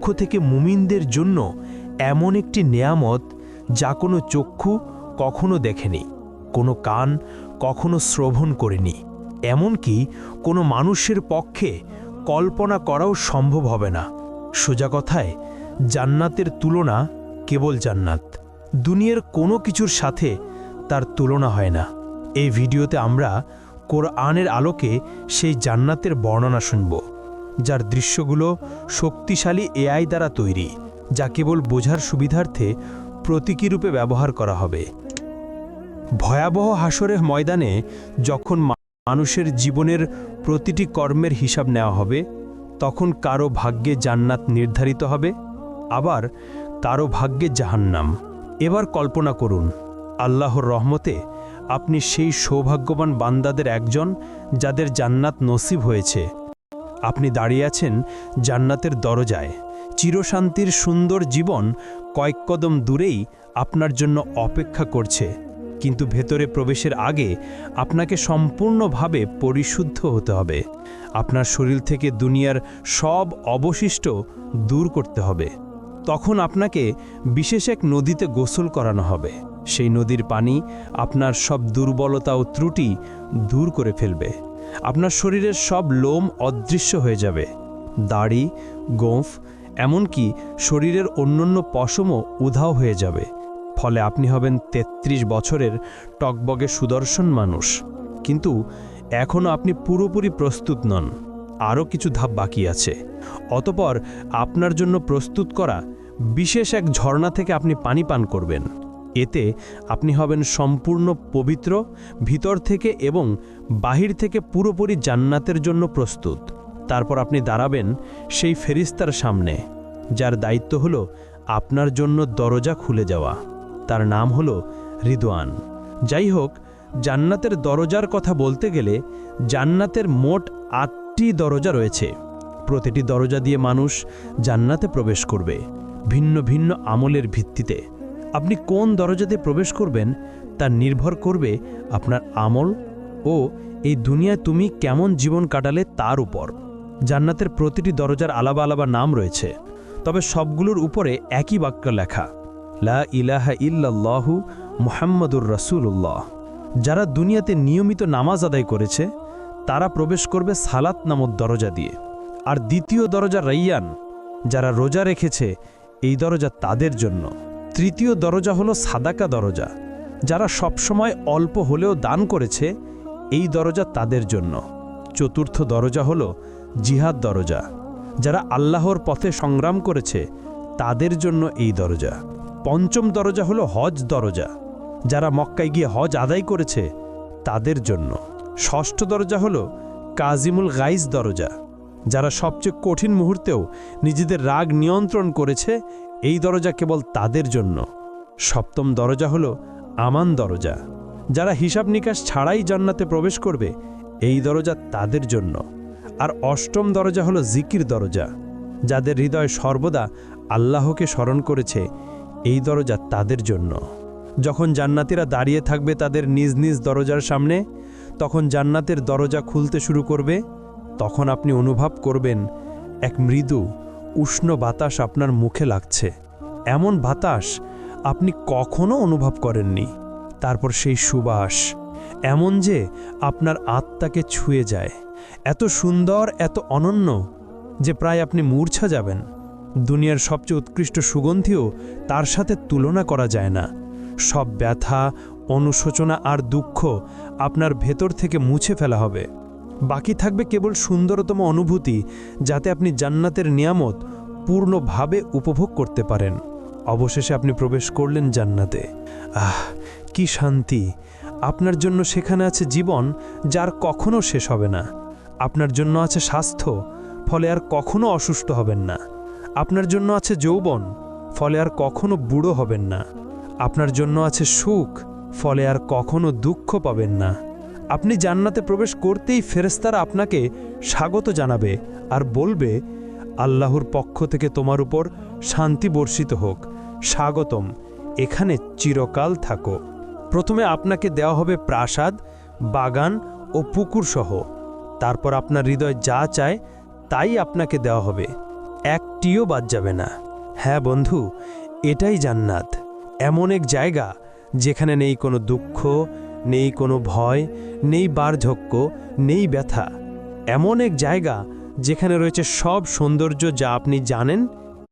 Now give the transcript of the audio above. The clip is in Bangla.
পক্ষ থেকে মুমিনদের জন্য এমন একটি নেয়ামত যা কোনো চক্ষু কখনো দেখেনি, কোনো কান কখনো শ্রবণ করেনি, এমনকি কোনো মানুষের পক্ষে কল্পনা করাও সম্ভব হবে না। সোজা কথায় জান্নাতের তুলনা কেবল জান্নাত, দুনিয়ার কোনো কিছুর সাথে তার তুলনা হয় না। এই ভিডিওতে আমরা কোরআনের আলোকে সেই জান্নাতের বর্ণনা শুনব, যার দৃশ্যগুলো শক্তিশালী এআই দ্বারা তৈরি, যা কেবল বোঝার সুবিধার্থে প্রতীকী রূপে ব্যবহার করা হবে। ভয়াবহ হাসরের ময়দানে যখন মানুষের জীবনের প্রতিটি কর্মের হিসাব নেওয়া হবে, তখন কারো ভাগ্যে জান্নাত নির্ধারিত হবে, আবার কারো ভাগ্যে জাহান্নাম। এবার কল্পনা করুন, আল্লাহর রহমতে আপনি সেই সৌভাগ্যবান বান্দাদের একজন যাদের জান্নাত নসিব হয়েছে। আপনি দাঁড়িয়ে আছেন জান্নাতের দরজায়, চিরশান্তির সুন্দর জীবন কয়েক কদম দূরেই আপনার জন্য অপেক্ষা করছে। কিন্তু ভেতরে প্রবেশের আগে আপনাকে সম্পূর্ণভাবে পরিশুদ্ধ হতে হবে। আপনার শরীর থেকে দুনিয়ার সব অবশিষ্ট দূর করতে হবে। তখন আপনাকে বিশেষ এক নদীতে গোসল করানো হবে। সেই নদীর পানি আপনার সব দুর্বলতা ও ত্রুটি দূর করে ফেলবে। আপনার শরীরের সব লোম অদৃশ্য হয়ে যাবে, দাড়ি, গোঁফ, এমনকি শরীরের অন্যান্য পশমও উধাও হয়ে যাবে। ফলে আপনি হবেন ৩৩ বছরের টকবগে সুদর্শন মানুষ। কিন্তু এখনও আপনি পুরোপুরি প্রস্তুত নন, আরও কিছু ধাপ বাকি আছে। অতঃপর আপনার জন্য প্রস্তুত করা বিশেষ এক ঝর্ণা থেকে আপনি পানি পান করবেন। এতে আপনি হবেন সম্পূর্ণ পবিত্র, ভিতর থেকে এবং বাহির থেকে পুরোপুরি জান্নাতের জন্য প্রস্তুত। তারপর আপনি দাঁড়াবেন সেই ফেরেশতার সামনে, যার দায়িত্ব হলো আপনার জন্য দরজা খুলে যাওয়া। তার নাম হলো রিদওয়ান। যাই হোক, জান্নাতের দরজার কথা বলতে গেলে জান্নাতের মোট ৮টি দরজা রয়েছে। প্রতিটি দরজা দিয়ে মানুষ জান্নাতে প্রবেশ করবে ভিন্ন ভিন্ন আমলের ভিত্তিতে। আপনি কোন দরজাতে প্রবেশ করবেন তা নির্ভর করবে আপনার আমল ও এই দুনিয়ায় তুমি কেমন জীবন কাটালে তার উপর। জান্নাতের প্রতিটি দরজার আলাদা আলাদা নাম রয়েছে, তবে সবগুলোর উপরে একই বাক্য লেখা, লা ইলাহা ইল্লাল্লাহু মুহাম্মাদুর রাসূলুল্লাহ। যারা দুনিয়াতে নিয়মিত নামাজ আদায় করেছে তারা প্রবেশ করবে সালাত নামক দরজা দিয়ে। আর দ্বিতীয় দরজা রাইয়ান, যারা রোজা রেখেছে এই দরজা তাদের জন্য। তৃতীয় দরজা হলো সাদাকা দরজা, যারা সবসময় অল্প হলেও দান করেছে এই দরজা তাদের জন্য। চতুর্থ দরজা হলো জিহাদ দরজা, যারা আল্লাহর পথে সংগ্রাম করেছে তাদের জন্য এই দরজা। পঞ্চম দরজা হলো হজ দরজা, যারা মক্কায় গিয়ে হজ আদায় করেছে তাদের জন্য। ষষ্ঠ দরজা হলো কাজিমুল গাইজ দরজা, যারা সবচেয়ে কঠিন মুহূর্তেও নিজেদের রাগ নিয়ন্ত্রণ করেছে এই দরজা কেবল তাদের জন্য। সপ্তম দরজা হলো আমান দরজা, যারা হিসাব নিকাশ ছাড়াই জান্নাতে প্রবেশ করবে এই দরজা তাদের জন্য। আর অষ্টম দরজা হলো জিকির দরজা, যাদের হৃদয় সর্বদা আল্লাহকে স্মরণ করেছে এই দরজা তাদের জন্য। যখন জান্নাতীরা দাঁড়িয়ে থাকবে তাদের নিজ নিজ দরজার সামনে, তখন জান্নাতের দরজা খুলতে শুরু করবে। তখন আপনি অনুভব করবেন এক মৃদু উষ্ণ বাতাস আপনার মুখে লাগছে, এমন বাতাস আপনি কখনো অনুভব করেননি। তারপর সেই সুবাস এমন যে আপনার আত্মাকে ছুঁয়ে যায়, এত সুন্দর, এত অনন্য যে প্রায় আপনি মূর্ছা যাবেন। দুনিয়ার সবচেয়ে উৎকৃষ্ট সুগন্ধিও তার সাথে তুলনা করা যায় না। সব ব্যথা, অনুশোচনা আর দুঃখ আপনার ভেতর থেকে মুছে ফেলা হবে। বাকি থাকবে কেবল সুন্দরতম অনুভূতি, যাতে আপনি জান্নাতের নিয়ামত পূর্ণভাবে উপভোগ করতে পারেন। অবশেষে আপনি প্রবেশ করলেন জান্নাতে। কি শান্তি! আপনার জন্য সেখানে আছে জীবন, যার কখনো শেষ হবে না। আপনার জন্য আছে স্বাস্থ্য, ফলে আর কখনো অসুস্থ হবেন না। আপনার জন্য আছে যৌবন, ফলে আর কখনো বুড়ো হবেন না। আপনার জন্য আছে সুখ, ফলে আর কখনো দুঃখ পাবেন না। আপনি জান্নাতে প্রবেশ করতেই ফেরেশতারা আপনাকে স্বাগত জানাবে আর বলবে, আল্লাহর পক্ষ থেকে তোমার উপর শান্তি বর্ষিত হোক, স্বাগতম, এখানে চিরকাল থাকো। প্রথমে আপনাকে দেওয়া হবে প্রাসাদ, বাগান ও পুকুর সহ। তারপর আপনার হৃদয় যা চায় তাই আপনাকে দেওয়া হবে। একটিও বাদ যাবে না। হ্যাঁ বন্ধু, এটাই জান্নাত, এমন এক জায়গা যেখানে নেই কোনো দুঃখ, নেই কোনো ভয়, নেই বার্ধক্য, নেই ব্যথা। এমন এক জায়গা যেখানে রয়েছে সব সৌন্দর্য যা আপনি জানেন